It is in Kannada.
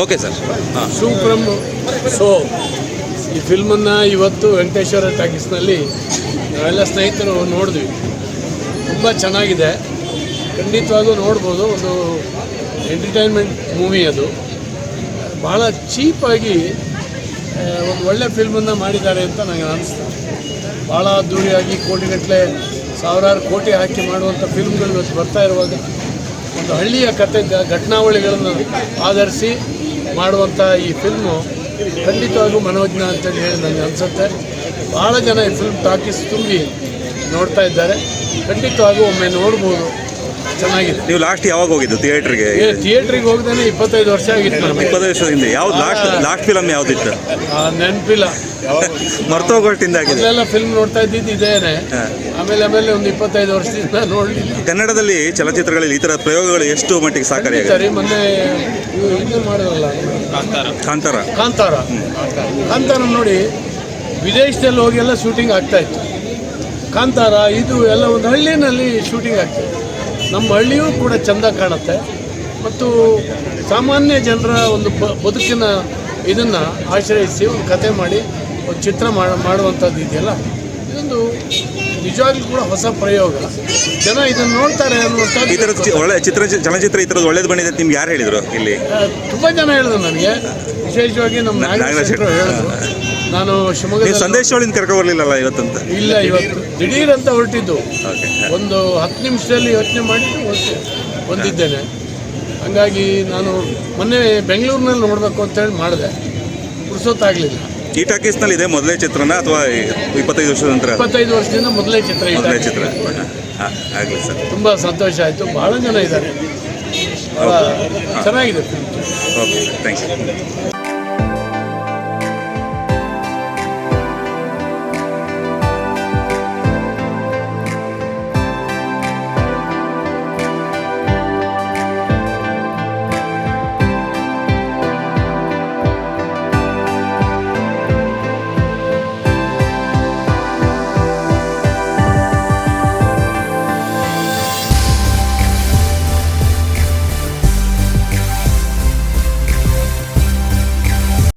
Okay sir. ಹಾಂ, ಸೂಪ್ರಮ್ ಶೋ ಈ ಫಿಲ್ಮನ್ನು ಇವತ್ತು ವೆಂಕಟೇಶ್ವರ ಟಾಕೀಸ್ನಲ್ಲಿ ನಾವೆಲ್ಲ ಸ್ನೇಹಿತರು ನೋಡಿದ್ವಿ. ತುಂಬ ಚೆನ್ನಾಗಿದೆ, ಖಂಡಿತವಾಗೂ ನೋಡ್ಬೋದು. ಒಂದು ಎಂಟರ್ಟೈನ್ಮೆಂಟ್ ಮೂವಿ ಅದು. ಭಾಳ ಚೀಪಾಗಿ ಒಂದು ಒಳ್ಳೆ ಫಿಲ್ಮನ್ನು ಮಾಡಿದ್ದಾರೆ ಅಂತ ನನಗೆ ಅನಿಸ್ತು. ಭಾಳ ಅದ್ದೂರಿಯಾಗಿ ಕೋಟಿಗಟ್ಟಲೆ ಸಾವಿರಾರು ಕೋಟಿ ಹಾಕಿ ಮಾಡುವಂಥ ಫಿಲ್ಮ್ಗಳು ಇವತ್ತು ಬರ್ತಾ ಇರುವಾಗ ಒಂದು ಹಳ್ಳಿಯ ಕತೆ ಘಟನಾವಳಿಗಳನ್ನು ಆಧರಿಸಿ ಮಾಡುವಂಥ ಈ ಫಿಲ್ಮು ಖಂಡಿತವಾಗೂ ಮನೋಜ್ಞ ಅಂತೇಳಿ ಹೇಳಿ ನನಗೆ ಅನಿಸುತ್ತೆ. ಭಾಳ ಜನ ಈ ಫಿಲ್ಮ್ ಟಾಕೀಸ್ ತುಂಬಿ ನೋಡ್ತಾ ಇದ್ದಾರೆ. ಖಂಡಿತವಾಗೂ ಒಮ್ಮೆ ನೋಡ್ಬೋದು, ಚೆನ್ನಾಗಿದೆ. ನೀವು ಲಾಸ್ಟ್ ಯಾವಾಗ ಹೋಗಿದ್ದು ಥಿಯೇಟ್ರಿಗೆ? ಥಿಯೇಟ್ರಿಗೆ ಹೋಗ್ದೇನೆ 25 ವರ್ಷ ಆಗಿತ್ತು ನಮಗೆ. 25 ವರ್ಷದಿಂದ ಯಾವ್ದು ಲಾಸ್ಟ್ ಫಿಲಮ್ ಯಾವುದಿತ್ತು? ನೆನಪಿಲ್ಲ, ಮರ್ತೋಗೊಟ್ಟಿಂದಾಗಿದೆ. ಎಲ್ಲ ಫಿಲ್ಮ್ ನೋಡ್ತಾ ಇದ್ದಿದ್ದು ಇದೇನೆ. ಆಮೇಲೆ ಒಂದು 25 ವರ್ಷದಿಂದ ನೋಡಲಿಲ್ಲ. ಕನ್ನಡದಲ್ಲಿ ಚಲನಚಿತ್ರಗಳಲ್ಲಿ ಈ ಥರ ಪ್ರಯೋಗಗಳು ಎಷ್ಟು ಮಟ್ಟಿಗೆ ಸಹಕಾರಿಯಾಗಿದೆ? ಮೊನ್ನೆ ಇದು ಮಾಡಿದ್ರಲ್ಲ ಕಾಂತಾರ ನೋಡಿ, ವಿದೇಶದಲ್ಲಿ ಹೋಗಿ ಎಲ್ಲ ಶೂಟಿಂಗ್ ಆಗ್ತಾಯಿತ್ತು. ಕಾಂತಾರ ಇದು ಎಲ್ಲ ಒಂದು ಹಳ್ಳಿನಲ್ಲಿ ಶೂಟಿಂಗ್ ಆಗ್ತಾಯಿತ್ತು. ನಮ್ಮ ಹಳ್ಳಿಯೂ ಕೂಡ ಚೆಂದ ಕಾಣುತ್ತೆ. ಮತ್ತು ಸಾಮಾನ್ಯ ಜನರ ಒಂದು ಬದುಕಿನ ಇದನ್ನು ಆಶ್ರಯಿಸಿ ಒಂದು ಕತೆ ಮಾಡಿ ಒಂದು ಚಿತ್ರ ಮಾಡುವಂಥದ್ದು ಇದೆಯಲ್ಲ, ಇದೊಂದು ನಿಜವಾಗ್ಲೂ ಕೂಡ ಹೊಸ ಪ್ರಯೋಗ. ಜನ ಇದನ್ನು ನೋಡ್ತಾರೆ ಅನ್ನುವಂಥದ್ದು. ಈ ಥರದ ಒಳ್ಳೆ ಚಲನಚಿತ್ರ ಈ ಥರದ್ದು ಒಳ್ಳೇದು ಬಂದಿದೆ ನಿಮ್ಗೆ ಯಾರು ಹೇಳಿದರು? ಇಲ್ಲಿ ತುಂಬ ಜನ ಹೇಳಿದ್ರು ನನಗೆ, ವಿಶೇಷವಾಗಿ ನಮ್ಮ ನಾಗರಾಜ್ ಹೇಳಿದ್ರು. ನಾನು ಶಿವಮೊಗ್ಗ ಸಂದೇಶಗಳಿಂದ ಕರ್ಕೊಂಡು ಬರಲಿಲ್ಲಲ್ಲ ಇವತ್ತಂತ? ಇಲ್ಲ, ಇವತ್ತು ದಿಢೀರ್ ಅಂತ ಹೊರಟಿದ್ದು. ಒಂದು 10 ನಿಮಿಷದಲ್ಲಿ ಯೋಚನೆ ಮಾಡಿ ಬಂದಿದ್ದೇನೆ. ಹಾಗಾಗಿ ನಾನು ಮೊನ್ನೆ ಬೆಂಗಳೂರಿನಲ್ಲಿ ನೋಡಬೇಕು ಅಂತೇಳಿ ಮಾಡಿದೆ, ಪುರ್ಸೊತ್ತಾಗಲಿಲ್ಲ. ಈ ಟಾಕೀಸ್ನಲ್ಲಿ ಇದೆ ಮೊದಲೇ ಚಿತ್ರನ ಅಥವಾ 25 ವರ್ಷದ ನಂತರ? 25 ವರ್ಷದಿಂದ ಮೊದಲೇ ಚಿತ್ರ. ಆಗಲಿ ಸರ್, ತುಂಬ ಸಂತೋಷ ಆಯಿತು. ಭಾಳ ಜನ ಇದ್ದಾರೆ, ಭಾಳ ಚೆನ್ನಾಗಿದೆ. Okay, thank you.